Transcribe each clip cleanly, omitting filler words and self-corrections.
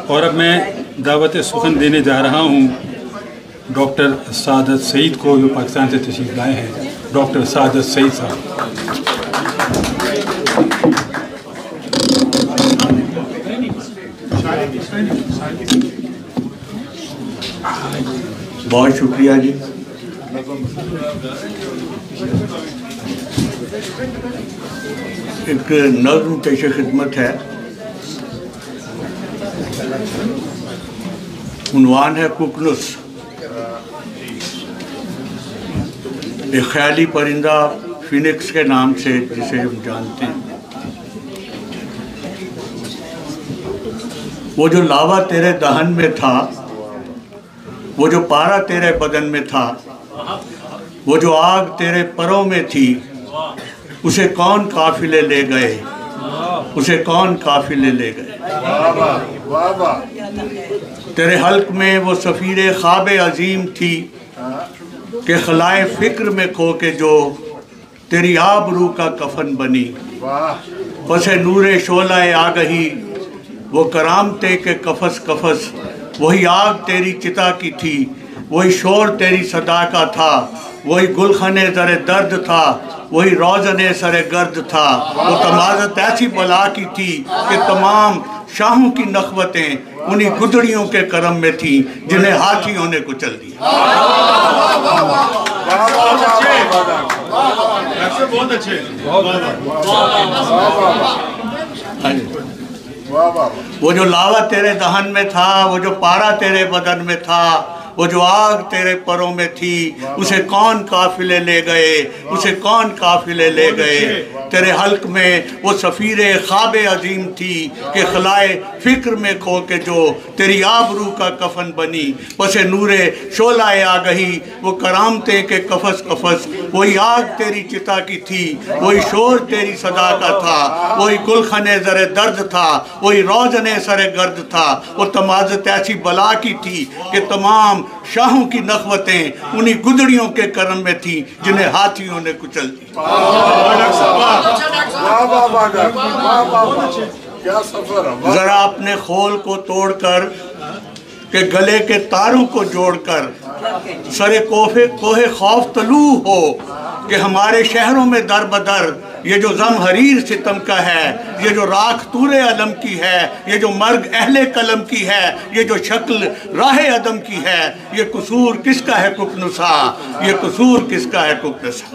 और अब मैं दावत सुखन देने जा रहा हूँ डॉक्टर सादत सईद को, जो पाकिस्तान से तशरीफ़ लाए हैं। डॉक्टर सादत सईद साहब। बहुत शुक्रिया जी। एक नज़्म पेश खिदमत है, उन्वान है कुकनुस। एक ख्याली परिंदा फिनिक्स के नाम से जिसे हम जानते हैं, वो जो लावा तेरे दहन में था, वो जो पारा तेरे बदन में था, वो जो आग तेरे परों में थी, उसे कौन काफिले ले गए, उसे कौन काफिले ले गए। तेरे हल्क में वो सफ़ीरे ख्वाब अजीम थी कि खलाए फिक्र में खो के जो तेरी आबरू का कफन बनी। पसे नूरे शोलाए आगही वो करामते के कफस कफस, वही आग तेरी चिता की थी, वही शोर तेरी सदा का था, वही गुलखने ज़रे दर्द था, वही रोज़ने सरे गर्द था। वो तमाज़त ऐसी बला की थी कि तमाम शाहों की नखवतें उन्हीं गुदड़ियों के करम में थी जिन्हें हाथियों ने कुचल दिया। बहुत अच्छे। वो जो लावा तेरे दहन में था, वो जो पारा तेरे बदन में था, वो जो आग तेरे परों में थी, उसे कौन काफिले ले गए, उसे कौन काफिले ले गए। तेरे हल्क में वो सफ़ीरे ख्वाब अजीम थी कि खलाए फिक्र में खो के जो तेरी आबरू का कफन बनी। पसे नूरे शोलाए आ गई वो करामते के कफस कफस, वही आग तेरी चिता की थी, वही शोर तेरी सदा का था, वही गुलखने ज़रे दर्द था, वही रोज़ने सरे गर्द था। वो तमाज़त ऐसी बला की थी कि तमाम शाहों की नखवतें उन्हीं गुदड़ियों के करम में थी जिन्हें हाथियों ने कुचल दी। जरा अपने खोल को तोड़कर के गले के तारों को जोड़कर सरे कोहे खौफ तलू हो कि हमारे शहरों में दर बदर ये जो ज़म हरीर सितम का है, ये जो राख तूरे अलम की है, ये जो मर्ग अहले कलम की है, ये जो शक्ल राह अदम की है, ये कसूर किसका है कुकनुसा, ये कसूर किसका है कुकनुसा।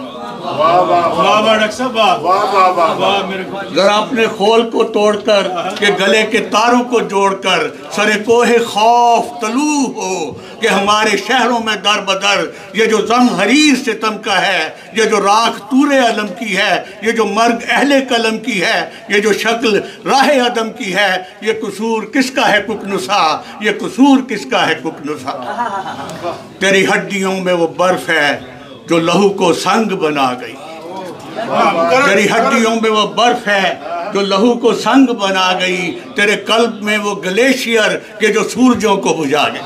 जरा अपने खोल को तोड़कर के गले के तारों को जोड़कर सरे कोहे खौफ तलू हो कि हमारे शहरों में दर बदर ये जो ज़म हरीर सितम का है, ये जो राख तूरे अलम की है, ये जो मर्ग अहले कलम की है, ये जो शक्ल राह अदम की है, ये कसूर किसका है कुकनुसा, ये कसूर किसका है कुकनुसा। तेरी हड्डियों में वो बर्फ है जो लहू को संग बना गई, तेरी हड्डियों में वो बर्फ है जो लहू को संग बना गई। तेरे कल्ब में वो ग्लेशियर के जो सूरजों को बुझा गई।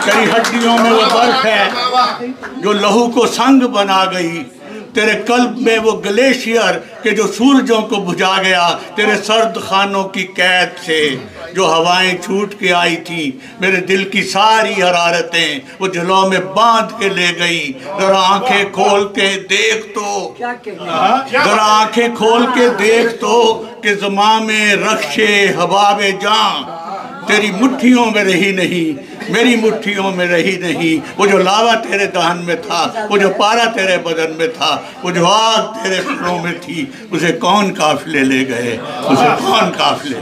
तेरी हड्डियों में वो बर्फ है जो लहू को संग बना गई। तेरे कल्ब में वो ग्लेशियर के जो सूरजों को बुझा गया। तेरे सर्द खानों की कैद से जो हवाएं छूट के आई थी, मेरे दिल की सारी हरारतें वो दिलों में बांध के ले गई। जरा आंखें खोल के देख तो, जरा आंखें खोल के देख तो कि ज़मां में रख्शे हबाबे जान तेरी मुट्ठियों में रही नहीं, मेरी मुट्ठियों में रही नहीं। वो जो लावा तेरे दहन में था, वो जो पारा तेरे बदन में था, वो जो आग तेरे फलों में थी, उसे कौन काफिले ले गए, उसे कौन काफिले।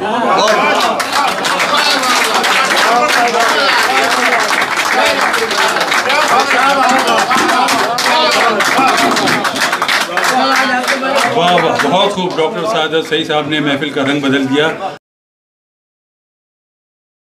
वाह वाह, बहुत खूब। डॉक्टर सादत सईद साहब ने महफिल का रंग बदल दिया।